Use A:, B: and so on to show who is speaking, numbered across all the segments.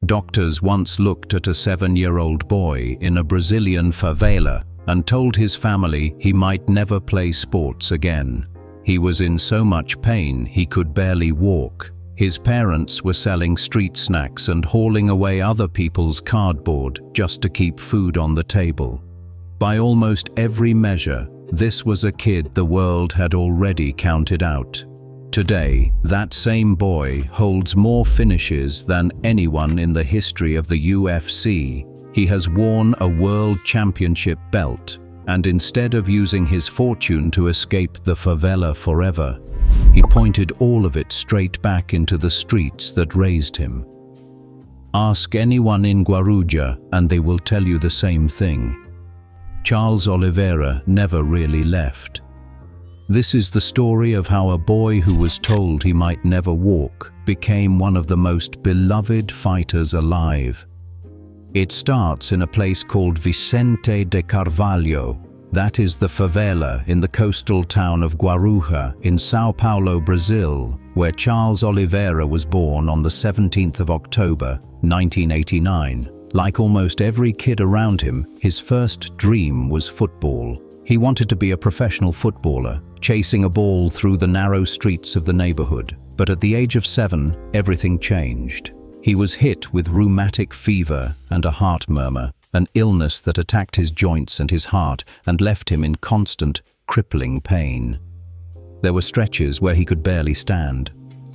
A: Doctors once looked at a 7-year-old boy in a Brazilian favela and told his family he might never play sports again. He was in so much pain he could barely walk. His parents were selling street snacks and hauling away other people's cardboard just to keep food on the table. By almost every measure, this was a kid the world had already counted out. Today, that same boy holds more finishes than anyone in the history of the UFC. He has worn a world championship belt, and instead of using his fortune to escape the favela forever, he pointed all of it straight back into the streets that raised him. Ask anyone in Guarujá and they will tell you the same thing. Charles Oliveira never really left. This is the story of how a boy who was told he might never walk became one of the most beloved fighters alive. It starts in a place called Vicente de Carvalho. That is the favela in the coastal town of Guarujá in São Paulo, Brazil, where Charles Oliveira was born on the 17th of October, 1989. Like almost every kid around him, his first dream was football. He wanted to be a professional footballer, chasing a ball through the narrow streets of the neighborhood. But at the age of 7, everything changed. He was hit with rheumatic fever and a heart murmur, an illness that attacked his joints and his heart and left him in constant, crippling pain. There were stretches where he could barely stand.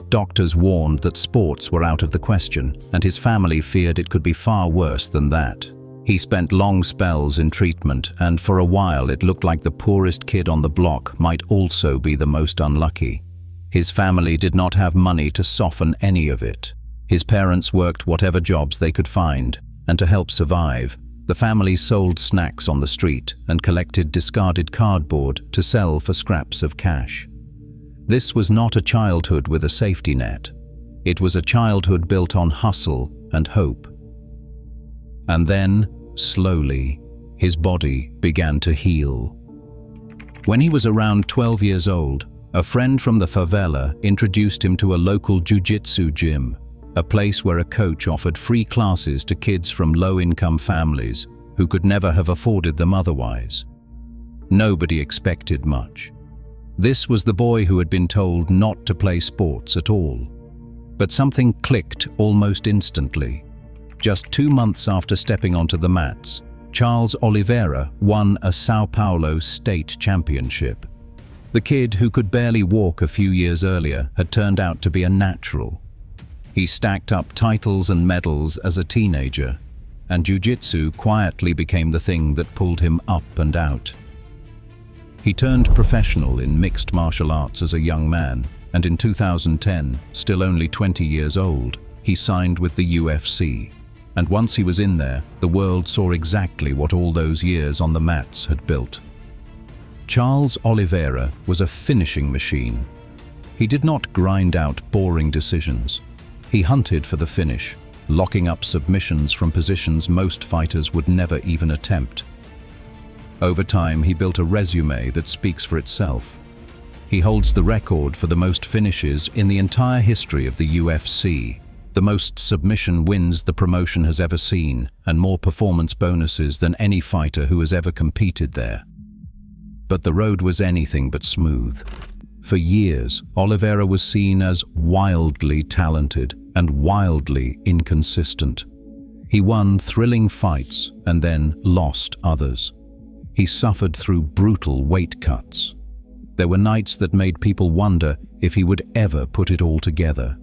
A: Doctors warned that sports were out of the question, and his family feared it could be far worse than that. He spent long spells in treatment, and for a while it looked like the poorest kid on the block might also be the most unlucky. His family did not have money to soften any of it. His parents worked whatever jobs they could find, and to help survive, the family sold snacks on the street and collected discarded cardboard to sell for scraps of cash. This was not a childhood with a safety net. It was a childhood built on hustle and hope. And then, slowly, his body began to heal. When he was around 12 years old, a friend from the favela introduced him to a local jiu-jitsu gym, a place where a coach offered free classes to kids from low-income families who could never have afforded them otherwise. Nobody expected much. This was the boy who had been told not to play sports at all. But something clicked almost instantly. Just 2 months after stepping onto the mats, Charles Oliveira won a São Paulo state championship. The kid who could barely walk a few years earlier had turned out to be a natural. He stacked up titles and medals as a teenager, and jiu-jitsu quietly became the thing that pulled him up and out. He turned professional in mixed martial arts as a young man, and in 2010, still only 20 years old, he signed with the UFC. And once he was in there, the world saw exactly what all those years on the mats had built. Charles Oliveira was a finishing machine. He did not grind out boring decisions. He hunted for the finish, locking up submissions from positions most fighters would never even attempt. Over time, he built a resume that speaks for itself. He holds the record for the most finishes in the entire history of the UFC, the most submission wins the promotion has ever seen, and more performance bonuses than any fighter who has ever competed there. But the road was anything but smooth. For years, Oliveira was seen as wildly talented and wildly inconsistent. He won thrilling fights and then lost others. He suffered through brutal weight cuts. There were nights that made people wonder if he would ever put it all together.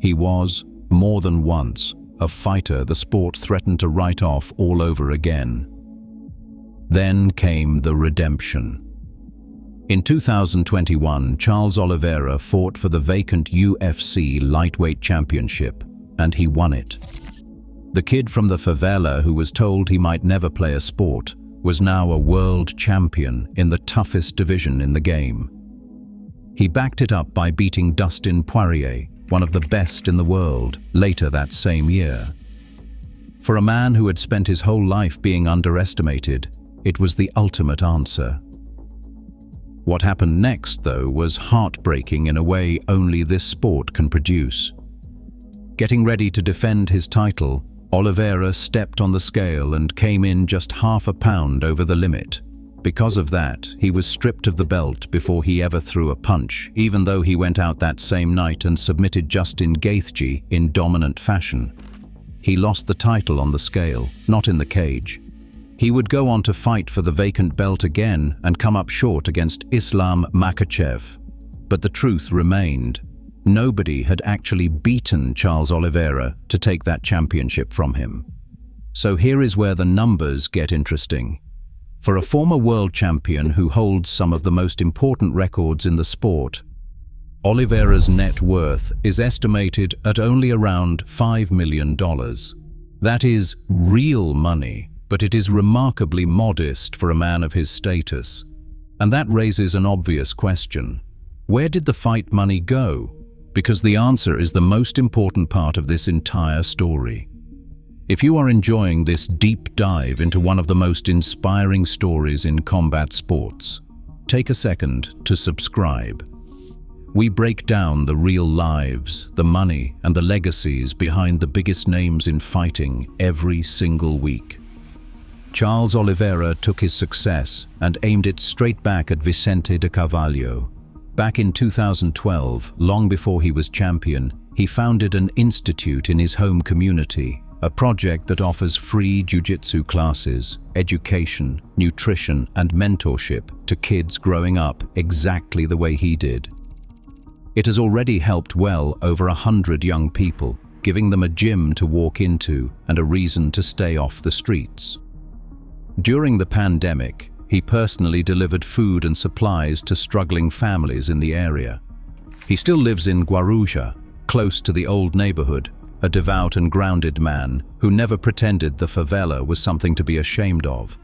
A: He was, more than once, a fighter the sport threatened to write off all over again. Then came the redemption. In 2021, Charles Oliveira fought for the vacant UFC lightweight championship, and he won it. The kid from the favela who was told he might never play a sport was now a world champion in the toughest division in the game. He backed it up by beating Dustin Poirier, one of the best in the world, later that same year. For a man who had spent his whole life being underestimated, it was the ultimate answer. What happened next, though, was heartbreaking in a way only this sport can produce. Getting ready to defend his title, Oliveira stepped on the scale and came in just half a pound over the limit. Because of that, he was stripped of the belt before he ever threw a punch, even though he went out that same night and submitted Justin Gaethje in dominant fashion. He lost the title on the scale, not in the cage. He would go on to fight for the vacant belt again and come up short against Islam Makhachev. But the truth remained. Nobody had actually beaten Charles Oliveira to take that championship from him. So here is where the numbers get interesting. For a former world champion who holds some of the most important records in the sport, Oliveira's net worth is estimated at only around $5 million. That is real money, but it is remarkably modest for a man of his status. And that raises an obvious question. Where did the fight money go? Because the answer is the most important part of this entire story. If you are enjoying this deep dive into one of the most inspiring stories in combat sports, take a second to subscribe. We break down the real lives, the money, and the legacies behind the biggest names in fighting every single week. Charles Oliveira took his success and aimed it straight back at Vicente de Carvalho. Back in 2012, long before he was champion, he founded an institute in his home community, a project that offers free jiu-jitsu classes, education, nutrition, and mentorship to kids growing up exactly the way he did. It has already helped well over 100 young people, giving them a gym to walk into and a reason to stay off the streets. During the pandemic, he personally delivered food and supplies to struggling families in the area. He still lives in Guarujá, close to the old neighborhood, a devout and grounded man who never pretended the favela was something to be ashamed of.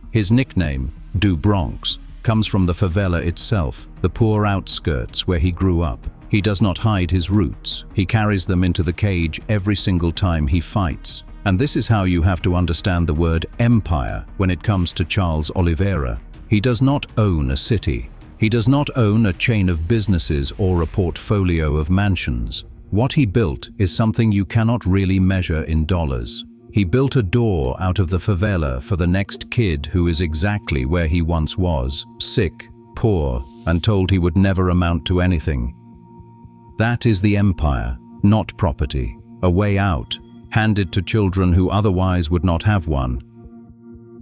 A: His nickname, do Bronx, comes from the favela itself, the poor outskirts where he grew up. He does not hide his roots. He carries them into the cage every single time he fights. And this is how you have to understand the word empire when it comes to Charles Oliveira. He does not own a city. He does not own a chain of businesses or a portfolio of mansions. What he built is something you cannot really measure in dollars. He built a door out of the favela for the next kid who is exactly where he once was, sick, poor, and told he would never amount to anything. That is the empire, not property, a way out, handed to children who otherwise would not have one.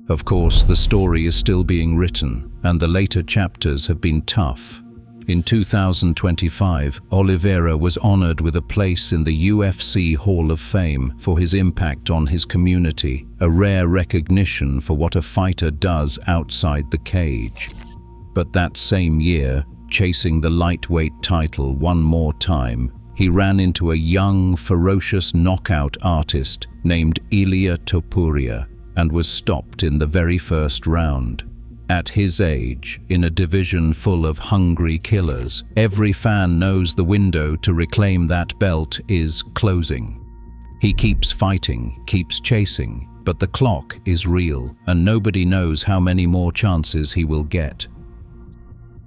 A: Of course, the story is still being written, and the later chapters have been tough. In 2025, Oliveira was honored with a place in the UFC Hall of Fame for his impact on his community, a rare recognition for what a fighter does outside the cage. But that same year, chasing the lightweight title one more time, he ran into a young, ferocious knockout artist named Ilia Topuria and was stopped in the very first round. At his age, in a division full of hungry killers, every fan knows the window to reclaim that belt is closing. He keeps fighting, keeps chasing, but the clock is real, and nobody knows how many more chances he will get.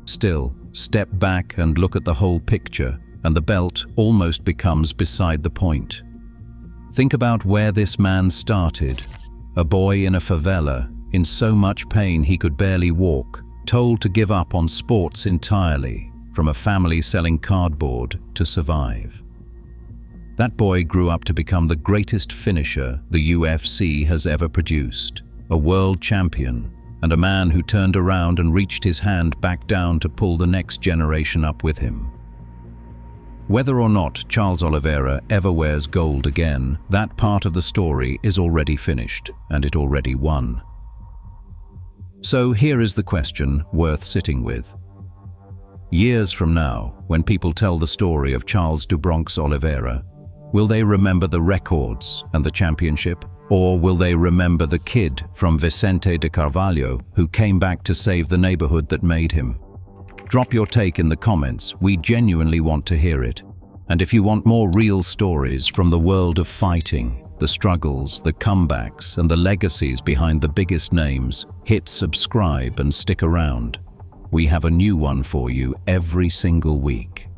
A: Still, step back and look at the whole picture, and the belt almost becomes beside the point. Think about where this man started. A boy in a favela, in so much pain he could barely walk, told to give up on sports entirely, from a family selling cardboard to survive. That boy grew up to become the greatest finisher the UFC has ever produced, a world champion, and a man who turned around and reached his hand back down to pull the next generation up with him. Whether or not Charles Oliveira ever wears gold again, that part of the story is already finished, and it already won. So here is the question worth sitting with. Years from now, when people tell the story of Charles do Bronx Oliveira, will they remember the records and the championship, or will they remember the kid from Vicente de Carvalho who came back to save the neighborhood that made him? Drop your take in the comments. We genuinely want to hear it. And if you want more real stories from the world of fighting, the struggles, the comebacks, and the legacies behind the biggest names, hit subscribe and stick around. We have a new one for you every single week.